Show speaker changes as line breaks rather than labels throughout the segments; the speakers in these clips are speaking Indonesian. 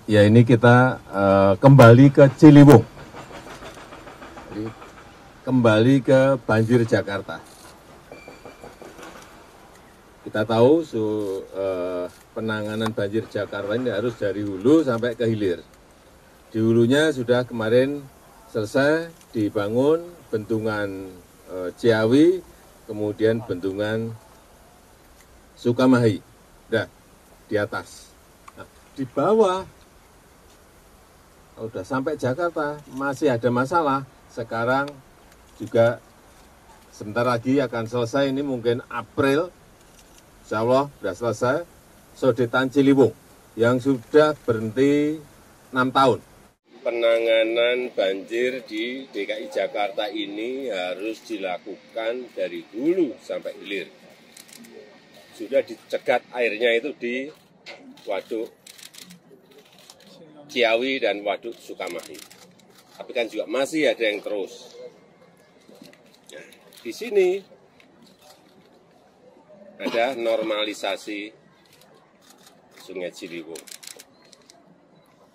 Ya, ini kita kembali ke Ciliwung. Jadi, kembali ke banjir Jakarta. Kita tahu penanganan banjir Jakarta ini harus dari hulu sampai ke hilir. Di hulunya sudah kemarin selesai dibangun bendungan Ciawi, kemudian bendungan Sukamahi. Nah, di atas. Nah, di bawah, kalau sudah sampai Jakarta, masih ada masalah. Sekarang juga sebentar lagi akan selesai, ini mungkin April, insya Allah sudah selesai, Sodetan Ciliwung, yang sudah berhenti 6 tahun. Penanganan banjir di DKI Jakarta ini harus dilakukan dari hulu sampai hilir. Sudah dicegat airnya itu di Waduk Ciawi dan Waduk Sukamahi. Tapi kan juga masih ada yang terus. Nah, di sini ada normalisasi Sungai Ciliwung.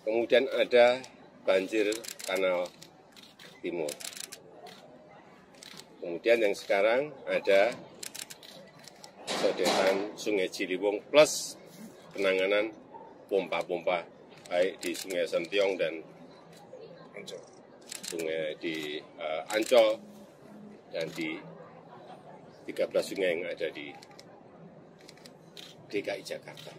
Kemudian ada banjir Kanal Timur. Kemudian yang sekarang ada sodetan Sungai Ciliwung plus penanganan pompa-pompa baik di Sungai Sentiong dan sungai di Ancol dan di 13 sungai yang ada di DKI Jakarta.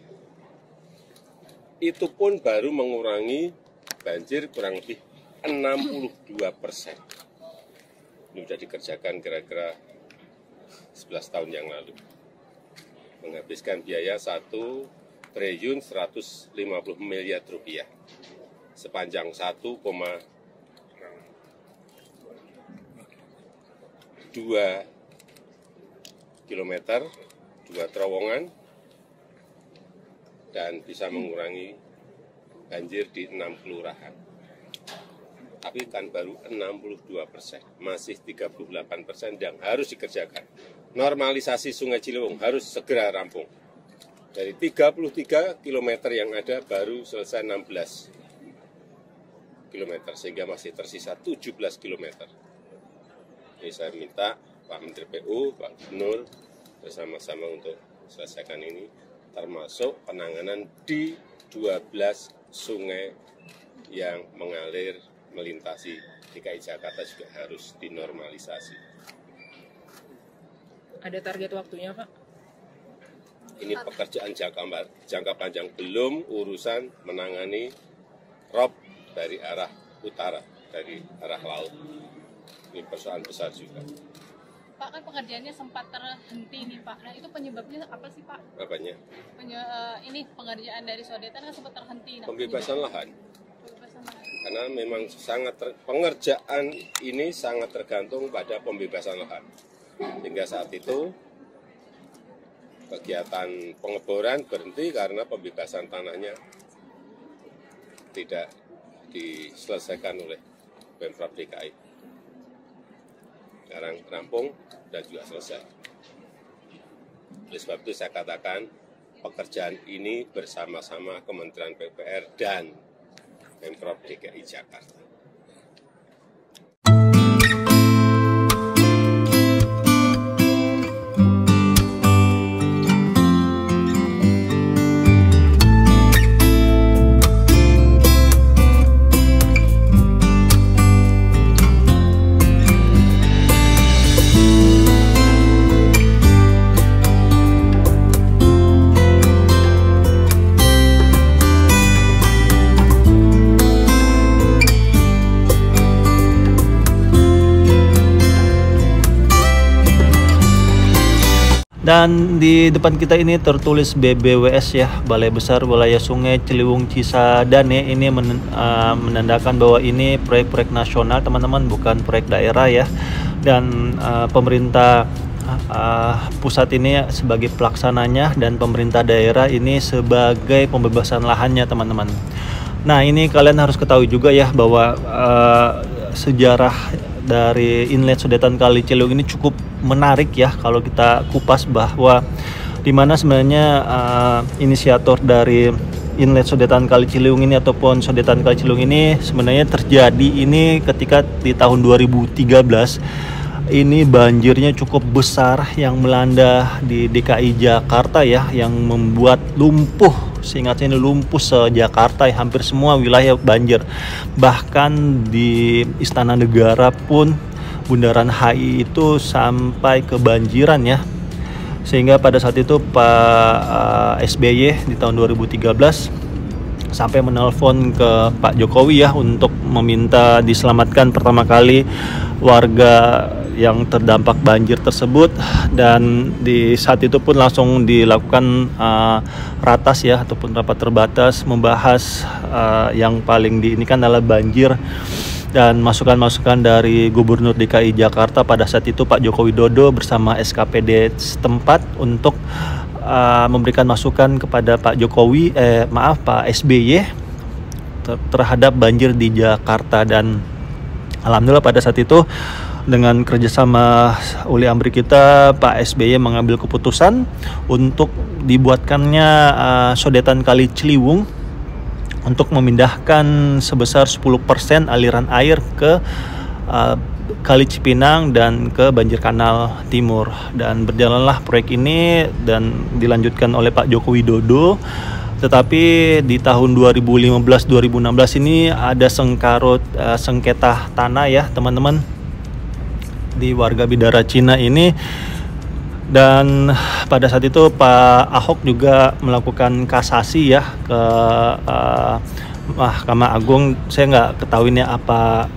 Itu pun baru mengurangi banjir kurang lebih 62%. Ini sudah dikerjakan kira-kira 11 tahun yang lalu. Menghabiskan biaya 1 triliun 150 miliar rupiah sepanjang 1,2 kilometer, 2 terowongan, dan bisa mengurangi banjir di 6 kelurahan. Tapi kan baru 62%, masih 38% yang harus dikerjakan. Normalisasi Sungai Ciliwung harus segera rampung. Dari 33 km yang ada baru selesai 16 km, sehingga masih tersisa 17 km. Jadi saya minta Pak Menteri PU, Pak Gubernur, bersama-sama untuk selesaikan ini, termasuk penanganan di 12 sungai yang mengalir melintasi DKI Jakarta juga harus dinormalisasi.
Ada target waktunya, Pak?
Ini pekerjaan jangka panjang, belum urusan menangani rob dari arah utara, dari arah laut. Ini persoalan besar juga.
Pak, kan pekerjaannya sempat terhenti nih Pak. Nah, itu penyebabnya apa sih Pak?
Apanya?
Ini pengerjaan dari Sodetan kan sempat terhenti. Nah,
Pembebasan lahan.
Pembebasan lahan.
Karena memang pengerjaan ini sangat tergantung pada pembebasan lahan. Hingga saat itu kegiatan pengeboran berhenti karena pembebasan tanahnya tidak diselesaikan oleh Pemprov DKI. Sekarang rampung dan juga selesai. Oleh sebab itu saya katakan pekerjaan ini bersama-sama Kementerian PUPR dan Pemprov DKI Jakarta.
Dan di depan kita ini tertulis BBWS ya, Balai Besar Wilayah Sungai Ciliwung Cisadane. Ini menandakan bahwa ini proyek-proyek nasional teman-teman, bukan proyek daerah ya. Dan pemerintah pusat ini sebagai pelaksananya dan pemerintah daerah ini sebagai pembebasan lahannya teman-teman. Nah ini kalian harus ketahui juga ya bahwa sejarah dari inlet Sodetan Kali Ciliwung ini cukup menarik ya kalau kita kupas, bahwa dimana sebenarnya inisiator dari inlet sodetan Kali Ciliwung ini ataupun sodetan Kali Ciliwung ini sebenarnya terjadi ini ketika di tahun 2013 ini banjirnya cukup besar yang melanda di DKI Jakarta ya, yang membuat lumpuh, seingat saya ini lumpuh se-Jakarta ya, hampir semua wilayah banjir. Bahkan di Istana Negara pun Bundaran HI itu sampai kebanjiran ya. Sehingga pada saat itu Pak SBY di tahun 2013 sampai menelpon ke Pak Jokowi ya untuk meminta diselamatkan pertama kali warga yang terdampak banjir tersebut, dan di saat itu pun langsung dilakukan ratas ya ataupun rapat terbatas membahas yang paling diinikan adalah banjir dan masukan-masukan dari Gubernur DKI Jakarta pada saat itu Pak Joko Widodo bersama SKPD setempat untuk memberikan masukan kepada Pak SBY terhadap banjir di Jakarta. Dan alhamdulillah pada saat itu dengan kerjasama uli amri kita, Pak SBY mengambil keputusan untuk dibuatkannya sodetan Kali Ciliwung untuk memindahkan sebesar 10% aliran air ke Kali Cipinang dan ke Banjir Kanal Timur. Dan berjalanlah proyek ini dan dilanjutkan oleh Pak Joko Widodo. Tetapi di tahun 2015-2016 ini ada sengketa tanah ya teman-teman di warga Bidara Cina ini. Dan pada saat itu Pak Ahok juga melakukan kasasi ya ke Mahkamah Agung. Saya nggak ketahui ini apa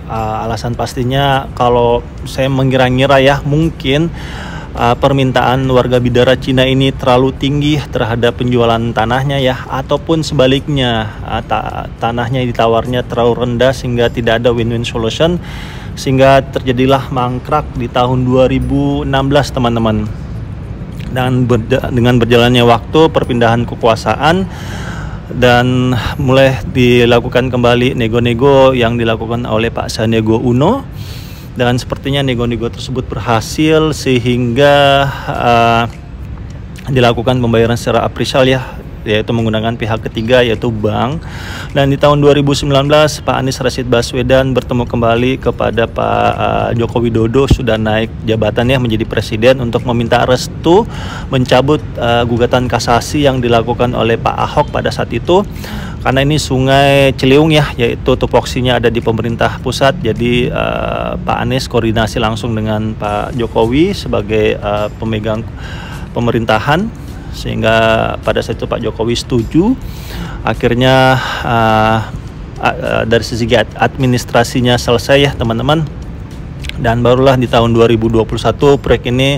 alasan pastinya. Kalau saya mengira-ngira ya mungkin permintaan warga Bidara Cina ini terlalu tinggi terhadap penjualan tanahnya ya, ataupun sebaliknya tanahnya ditawarnya terlalu rendah sehingga tidak ada win-win solution, sehingga terjadilah mangkrak di tahun 2016 teman-teman. Dan dengan berjalannya waktu, perpindahan kekuasaan, dan mulai dilakukan kembali nego-nego yang dilakukan oleh Pak Sandiaga Uno, dan sepertinya nego-nego tersebut berhasil sehingga dilakukan pembayaran secara apresial ya, yaitu menggunakan pihak ketiga yaitu bank. Dan di tahun 2019 Pak Anies Rashid Baswedan bertemu kembali kepada Pak Joko Widodo, sudah naik jabatannya menjadi presiden, untuk meminta restu mencabut gugatan kasasi yang dilakukan oleh Pak Ahok pada saat itu. Karena ini Sungai Ciliwung ya, yaitu tupoksinya ada di pemerintah pusat. Jadi Pak Anies koordinasi langsung dengan Pak Jokowi sebagai pemegang pemerintahan, sehingga pada saat itu Pak Jokowi setuju. Akhirnya dari segi administrasinya selesai ya teman-teman, dan barulah di tahun 2021 proyek ini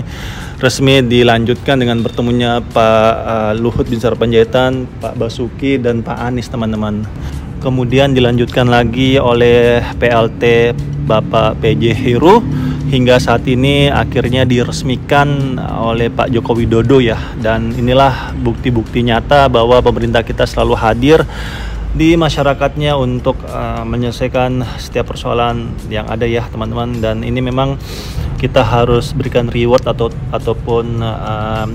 resmi dilanjutkan dengan bertemunya Pak Luhut Binsar Panjaitan, Pak Basuki, dan Pak Anies teman-teman. Kemudian dilanjutkan lagi oleh PLT Bapak PJ Heru, hingga saat ini akhirnya diresmikan oleh Pak Joko Widodo ya. Dan inilah bukti-bukti nyata bahwa pemerintah kita selalu hadir di masyarakatnya untuk menyelesaikan setiap persoalan yang ada ya teman-teman. Dan ini memang kita harus berikan reward ataupun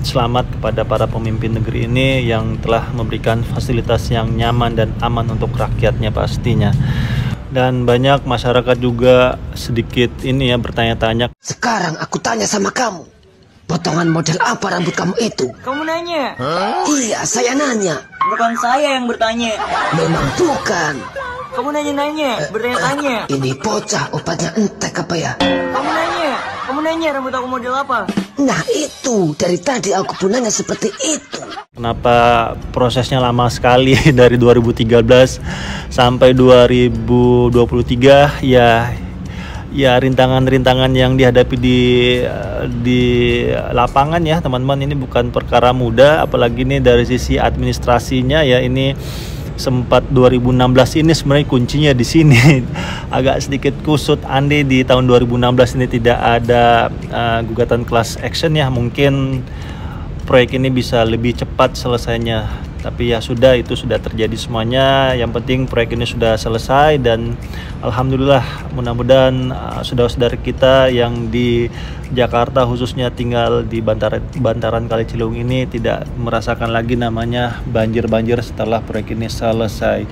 selamat kepada para pemimpin negeri ini yang telah memberikan fasilitas yang nyaman dan aman untuk rakyatnya pastinya. Dan banyak masyarakat juga sedikit ini ya bertanya-tanya.
Sekarang aku tanya sama kamu, potongan model apa rambut kamu itu?
Kamu nanya?
Iya, saya nanya.
Bukan saya yang bertanya.
Memang bukan.
Kamu nanya-nanya, bertanya-tanya.
Ini bocah obatnya entek apa ya?
Kamu nanya rambut aku model apa?
Nah itu, dari tadi aku pun nanya seperti itu.
Kenapa prosesnya lama sekali dari 2013 sampai 2023 ya rintangan-rintangan yang dihadapi di lapangan ya teman-teman. Ini bukan perkara mudah, apalagi ini dari sisi administrasinya ya. Ini sempat 2016 ini sebenarnya kuncinya di sini agak sedikit kusut. Andai di tahun 2016 ini tidak ada gugatan class action ya, mungkin proyek ini bisa lebih cepat selesainya. Tapi ya sudah, itu sudah terjadi semuanya. Yang penting proyek ini sudah selesai dan Alhamdulillah, mudah-mudahan saudara-saudara kita yang di Jakarta khususnya tinggal di bantaran Kali Ciliwung ini tidak merasakan lagi namanya banjir-banjir setelah proyek ini selesai.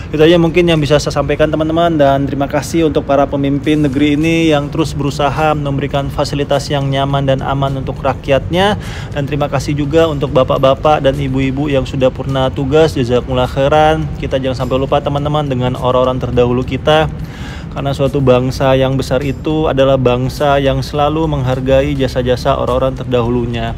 Itu aja mungkin yang bisa saya sampaikan teman-teman, dan terima kasih untuk para pemimpin negeri ini yang terus berusaha memberikan fasilitas yang nyaman dan aman untuk rakyatnya, dan terima kasih juga untuk bapak-bapak dan ibu-ibu yang sudah purna tugas. Jazakumullah khairan. Kita jangan sampai lupa teman-teman dengan orang-orang terdahulu kita, karena suatu bangsa yang besar itu adalah bangsa yang selalu menghargai jasa-jasa orang-orang terdahulunya.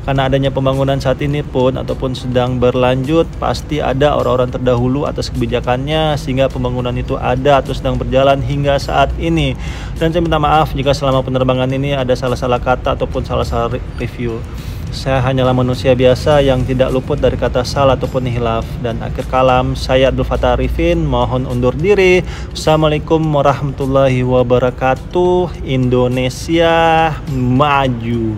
Karena adanya pembangunan saat ini pun ataupun sedang berlanjut, pasti ada orang-orang terdahulu atas kebijakannya sehingga pembangunan itu ada atau sedang berjalan hingga saat ini. Dan saya minta maaf jika selama penerbangan ini ada salah-salah kata ataupun salah-salah review. Saya hanyalah manusia biasa yang tidak luput dari kata salah ataupun hilaf. Dan akhir kalam, saya Abdul Fattah Arifin mohon undur diri. Assalamualaikum warahmatullahi wabarakatuh. Indonesia maju.